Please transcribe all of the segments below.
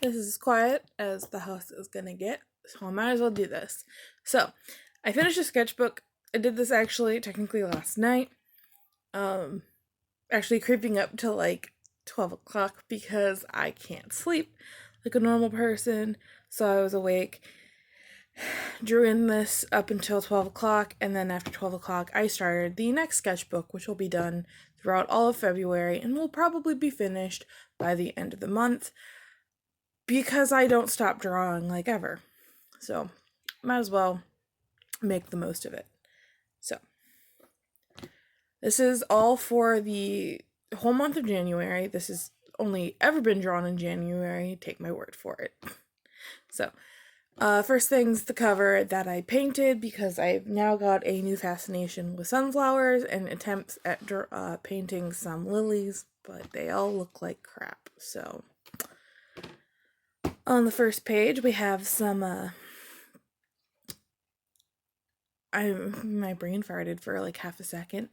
This is as quiet as the house is gonna get, so I might as well do this. So, I finished a sketchbook. I did this actually technically last night. Actually creeping up to like 12 o'clock because I can't sleep like a normal person. So I was awake, drew in this up until 12 o'clock, and then after 12 o'clock, I started the next sketchbook, which will be done throughout all of February and will probably be finished by the end of the month because I don't stop drawing like ever. So, might as well make the most of it. So, this is all for the whole month of January. This has only ever been drawn in January. Take my word for it. So, first thing's the cover that I painted because I've now got a new fascination with sunflowers and attempts at painting some lilies, but they all look like crap. So, on the first page, we have some, my brain farted for like half a second.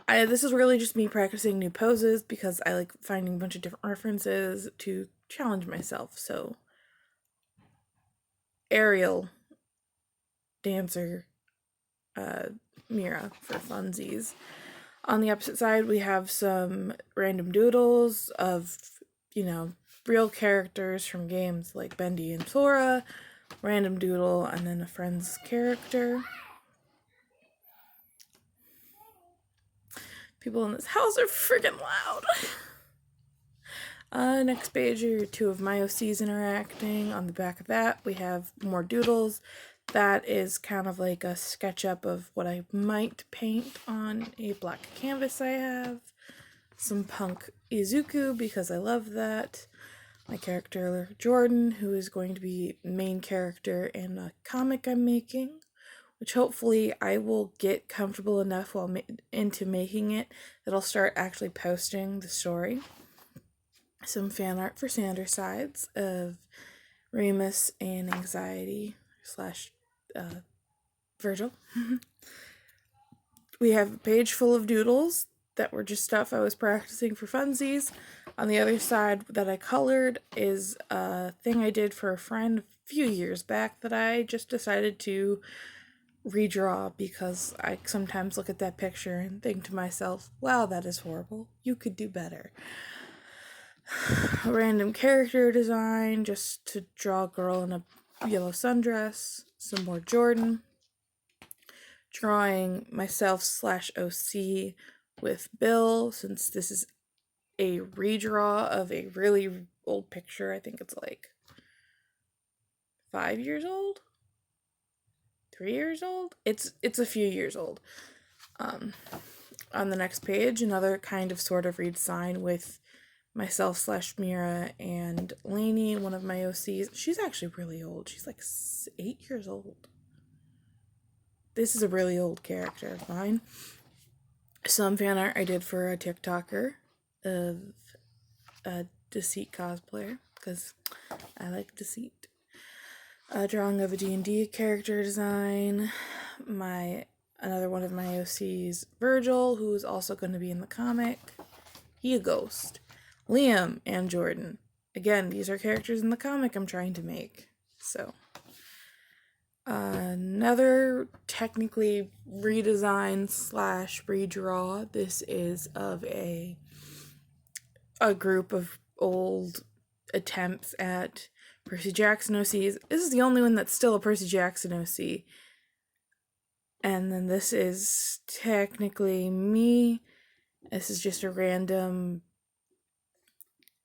This is really just me practicing new poses because I like finding a bunch of different references to challenge myself. So, aerial dancer, Mira for funsies. On the opposite side, we have some random doodles of, real characters from games like Bendy and Sora, random doodle, and then a friend's character. People in this house are freaking loud. Next page are two of my OCs interacting. On the back of that, we have more doodles. That is kind of like a sketch-up of what I might paint on a black canvas I have. Some punk Izuku, because I love that. My character, Jordan, who is going to be main character in a comic I'm making, which hopefully I will get comfortable enough while into making it that I'll start actually posting the story. Some fan art for Sander sides of Remus and Anxiety / Virgil. We have a page full of doodles that were just stuff I was practicing for funsies. On the other side that I colored is a thing I did for a friend a few years back that I just decided to redraw because I sometimes look at that picture and think to myself, wow, that is horrible. You could do better. A random character design just to draw a girl in a yellow sundress. Some more Jordan. Drawing myself /OC with Bill, since this is a redraw of a really old picture. I think it's like 5 years old? 3 years old? It's a few years old. On the next page, another kind of sort of redesign with myself /Mira and Lainey, one of my OCs. She's actually really old. She's like 8 years old. This is a really old character of mine. Some fan art I did for a TikToker of a Deceit cosplayer, because I like Deceit. A drawing of a D&D character design. Another one of my OCs, Virgil, who is also going to be in the comic. He a ghost. Liam and Jordan. Again, these are characters in the comic I'm trying to make. So, another technically redesign / redraw. This is of a group of old attempts at Percy Jackson OCs. This is the only one that's still a Percy Jackson OC. And then this is technically me. This is just a random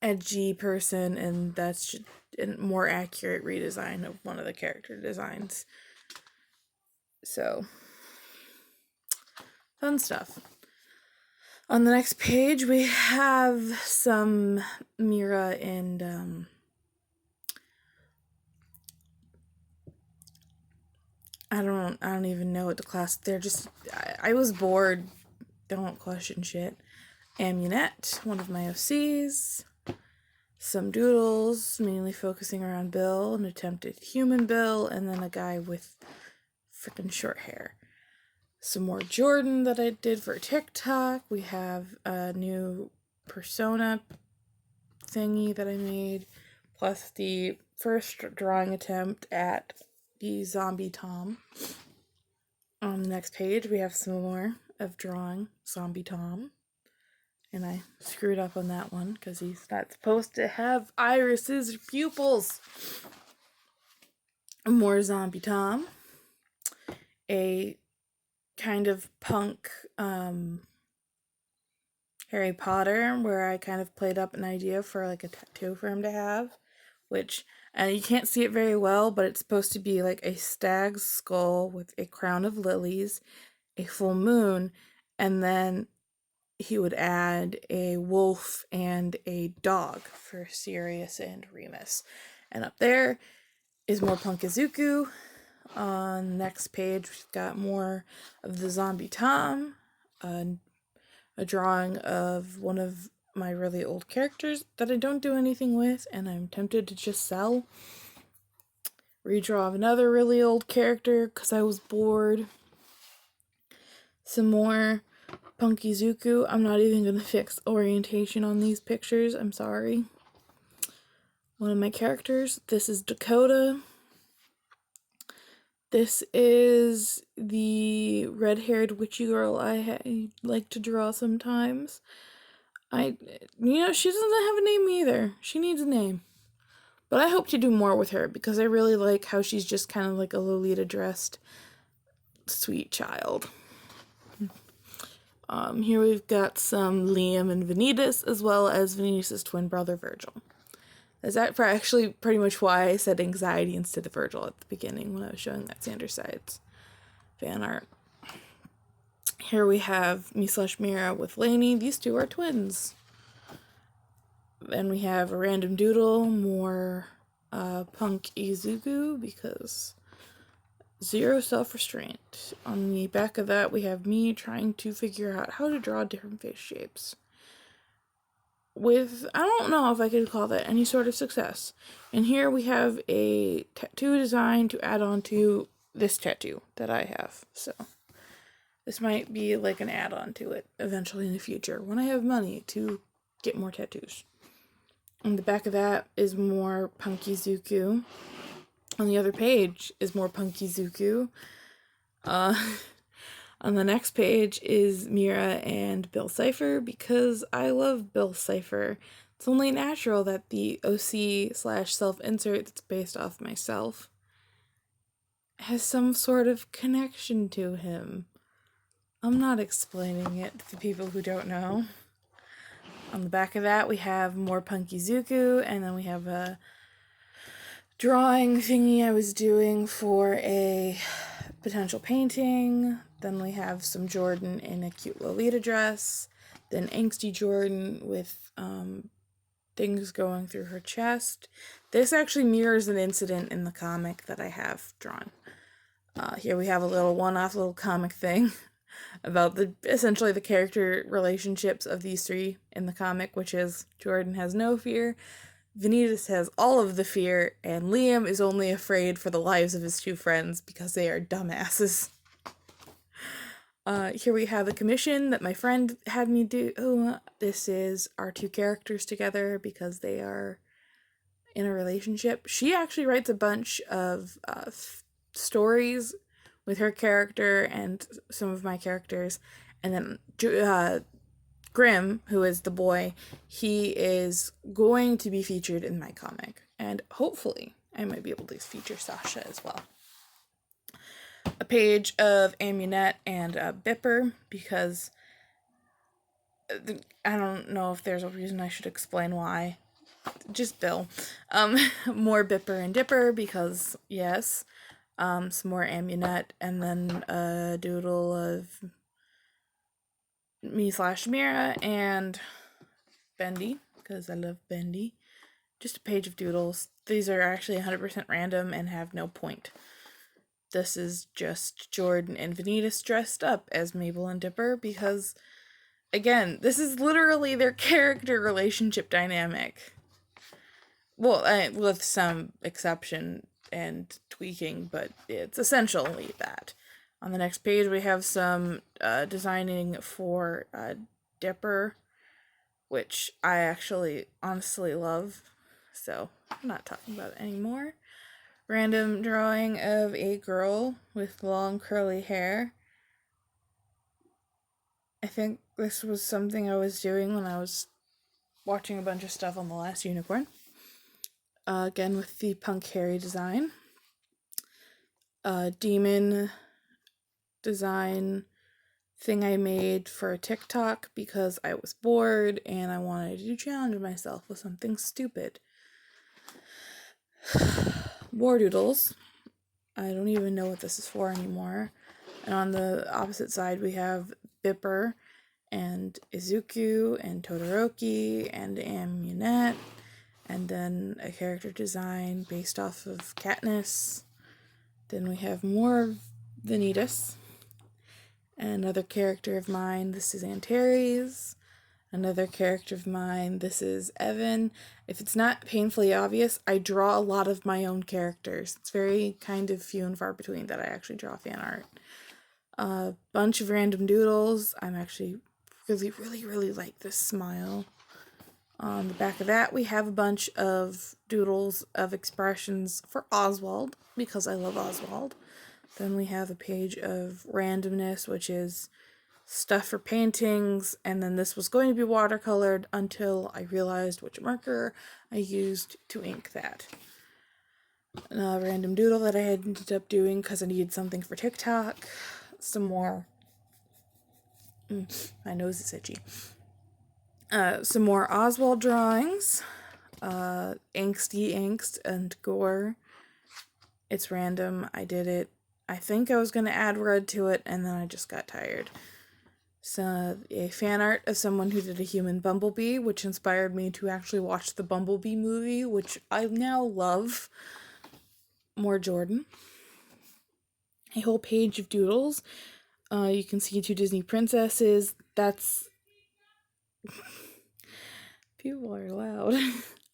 edgy person, and that's just a more accurate redesign of one of the character designs. So, fun stuff. On the next page, we have some Mira and I don't even know what the class. They're just. I was bored. Don't question shit. Amunet, one of my OCs. Some doodles, mainly focusing around Bill, an attempt at human Bill, and then a guy with freaking short hair. Some more Jordan that I did for TikTok. We have a new persona thingy that I made. plus the first drawing attempt at the Zombie Tom. On the next page, we have some more of drawing Zombie Tom. And I screwed up on that one because he's not supposed to have irises or pupils. More Zombie Tom. A kind of punk Harry Potter, where I kind of played up an idea for like a tattoo for him to have, which, and you can't see it very well, but it's supposed to be like a stag's skull with a crown of lilies, a full moon, and then he would add a wolf and a dog for Sirius and Remus. And up there is more Punkazuku. On the next page, we've got more of the Zombie Tom, a drawing of one of my really old characters that I don't do anything with, and I'm tempted to just sell. Redraw of another really old character because I was bored. Some more Punkazuku. I'm not even going to fix orientation on these pictures. I'm sorry. One of my characters. This is Dakota. This is the red-haired witchy girl I like to draw sometimes. She doesn't have a name either. She needs a name. But I hope to do more with her because I really like how she's just kind of like a Lolita-dressed sweet child. Here we've got some Liam and Vanitas, as well as Vanitas' twin brother, Virgil. Is that actually pretty much why I said anxiety instead of Virgil at the beginning when I was showing that Sanders Sides fan art. Here we have me/Mira with Lainey. These two are twins. Then we have a random doodle, more Punkazuku, because zero self-restraint. On the back of that, we have me trying to figure out how to draw different face shapes. I don't know if I could call that any sort of success. And here we have a tattoo design to add on to this tattoo that I have. So this might be like an add-on to it eventually in the future when I have money to get more tattoos. On the back of that is more Punkazuku. On the other page is more Punkazuku. On the next page is Mira and Bill Cipher, because I love Bill Cipher. It's only natural that the OC/self-insert that's based off myself has some sort of connection to him. I'm not explaining it to people who don't know. On the back of that, we have more Punkazuku, and then we have a drawing thingy I was doing for a potential painting. Then we have some Jordan in a cute Lolita dress. Then angsty Jordan with things going through her chest. This actually mirrors an incident in the comic that I have drawn. Here we have a little one-off little comic thing about essentially the character relationships of these three in the comic, which is Jordan has no fear, Vanitas has all of the fear, and Liam is only afraid for the lives of his two friends because they are dumbasses. Here we have a commission that my friend had me do. This is our two characters together because they are in a relationship. She actually writes a bunch of stories with her character and some of my characters. And then Grimm, who is the boy, he is going to be featured in my comic. And hopefully I might be able to feature Sasha as well. A page of Amunet and Bipper, because I don't know if there's a reason I should explain why. Just Bill. More Bipper and Dipper, because yes. Some more Amunet, and then a doodle of me/Mira and Bendy, because I love Bendy. Just a page of doodles. These are actually 100% random and have no point. This is just Jordan and Vanitas dressed up as Mabel and Dipper, because, again, this is literally their character relationship dynamic. Well, with some exception and tweaking, but it's essentially that. On the next page, we have some designing for Dipper, which I actually honestly love. so I'm not talking about it anymore. Random drawing of a girl with long curly hair. I think this was something I was doing when I was watching a bunch of stuff on The Last Unicorn. Again with the punk Harry design. Demon design thing I made for a TikTok because I was bored and I wanted to challenge myself with something stupid. More Doodles. I don't even know what this is for anymore. And on the opposite side we have Bipper and Izuku and Todoroki and Amunet, and then a character design based off of Katniss. Then we have more Vanitas. Another character of mine, this is Antares. Another character of mine, this is Evan. If it's not painfully obvious, I draw a lot of my own characters. It's very kind of few and far between that I actually draw fan art. A bunch of random doodles. I'm actually really like this smile. On the back of that, we have a bunch of doodles of expressions for Oswald, because I love Oswald. Then we have a page of randomness, which is stuff for paintings, and then this was going to be watercolored until I realized which marker I used to ink that. A random doodle that I had ended up doing because I needed something for TikTok. Some more. My nose is itchy. Some more Oswald drawings. Angsty Angst and Gore. It's random. I did it. I think I was going to add red to it, and then I just got tired. So, a fan art of someone who did a human bumblebee, which inspired me to actually watch the Bumblebee movie, which I now love. More Jordan. A whole page of doodles. You can see 2 Disney princesses. That's... People are loud.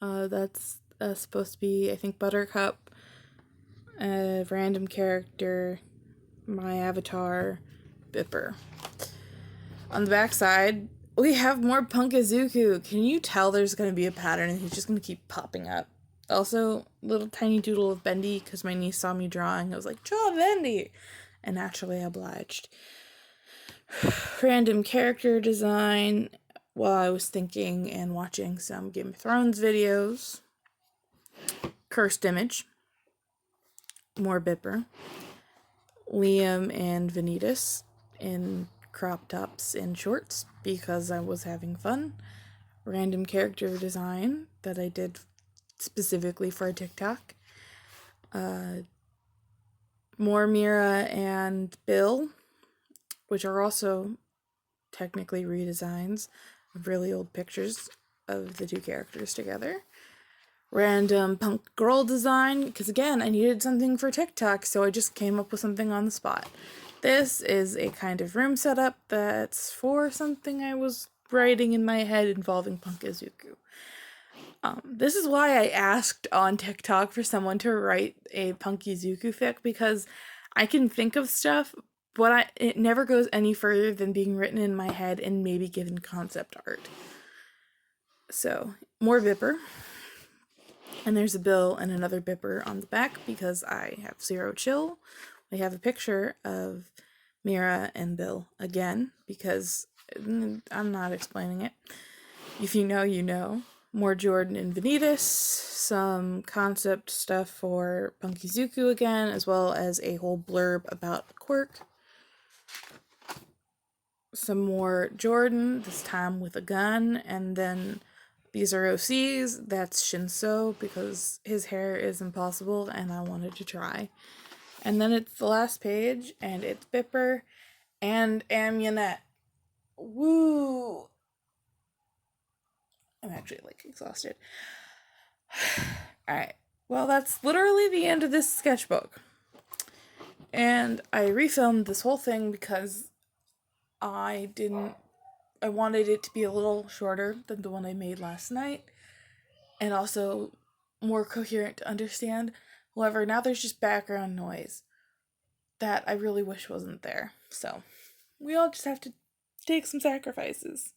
That's supposed to be, I think, Buttercup. A random character. My avatar. Bipper. On the back side, we have more Punk Izuku. Can you tell there's going to be a pattern and he's just going to keep popping up? Also, little tiny doodle of Bendy because my niece saw me drawing. I was like, draw Bendy! And naturally obliged. Random character design while I was thinking and watching some Game of Thrones videos. Cursed image. More Bipper. Liam and Vanitas in crop tops and shorts because I was having fun. Random character design that I did specifically for a TikTok. More Mira and Bill, which are also technically redesigns of really old pictures of the 2 characters together. Random punk girl design, because again, I needed something for TikTok, so I just came up with something on the spot. This is a kind of room setup that's for something I was writing in my head involving Punk Izuku. This is why I asked on TikTok for someone to write a Punk Izuku fic, because I can think of stuff, but it never goes any further than being written in my head and maybe given concept art. So, more Bipper. And there's a Bill and another Bipper on the back because I have 0 chill. We have a picture of Mira and Bill again because I'm not explaining it. If you know, you know. More Jordan and Vanitas. Some concept stuff for Punk Izuku again, as well as a whole blurb about Quirk. Some more Jordan, this time with a gun, and then these are OCs. That's Shinso because his hair is impossible and I wanted to try. And then it's the last page, and it's Bipper and Amunet. Woo! I'm actually, exhausted. Alright. Well, that's literally the end of this sketchbook. And I refilmed this whole thing because I wanted it to be a little shorter than the one I made last night. And also more coherent to understand. However, now there's just background noise that I really wish wasn't there. So, we all just have to take some sacrifices.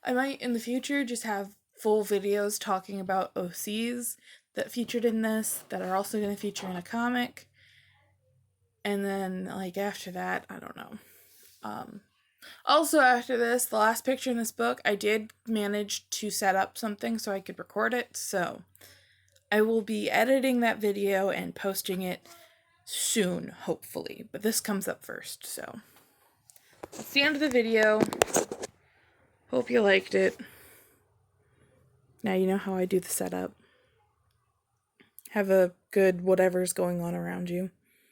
I might in the future just have full videos talking about OCs that featured in this that are also going to feature in a comic. And then, like, after that, I don't know. Also, after this, the last picture in this book, I did manage to set up something so I could record it. So I will be editing that video and posting it soon, hopefully. But this comes up first, so that's the end of the video. Hope you liked it. Now you know how I do the setup. Have a good whatever's going on around you.